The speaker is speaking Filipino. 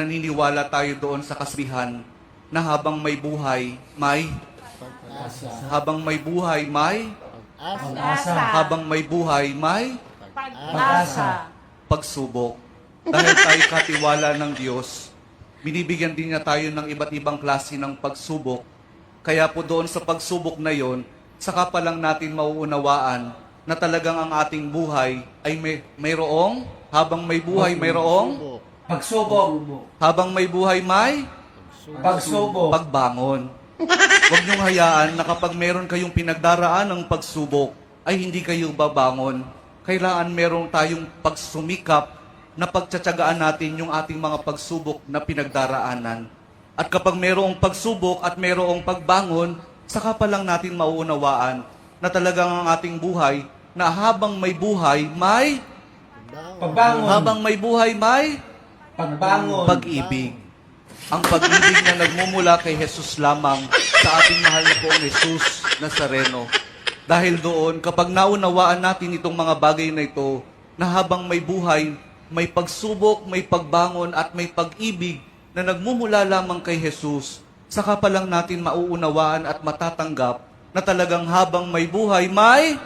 naniniwala tayo doon sa kasabihan na habang may buhay, may habang may buhay, may Pag-asa. habang may buhay, may Pag-asa. pagsubok. Dahil tayo katiwala ng Diyos, binibigyan din niya tayo ng iba't ibang klase ng pagsubok. Kaya po doon sa pagsubok na yon, saka pa lang natin mauunawaan na talagang ang ating buhay ay mayroong, habang may buhay, mayroong, Pagsubok. habang may buhay, may Pagsubok. pagbangon. Huwag niyong hayaan na kapag meron kayong pinagdaraan ng pagsubok, ay hindi kayo babangon. Kailangan meron tayong pagsumikap na pagtsatsagaan natin yung ating mga pagsubok na pinagdaraanan. At kapag merong pagsubok at merong pagbangon, saka pa lang natin mauunawaan na talagang ang ating buhay, na habang may buhay, may Pagbangon. habang may buhay, may Pagbangon. pag-ibig. Ang pag-ibig na nagmumula kay Jesus lamang sa ating mahal na poong Jesus Nazareno. Dahil doon, kapag naunawaan natin itong mga bagay na ito, na habang may buhay, may pagsubok, may pagbangon at may pag-ibig na nagmumula lamang kay Jesus, saka pa lang natin mauunawaan at matatanggap na talagang habang may buhay, may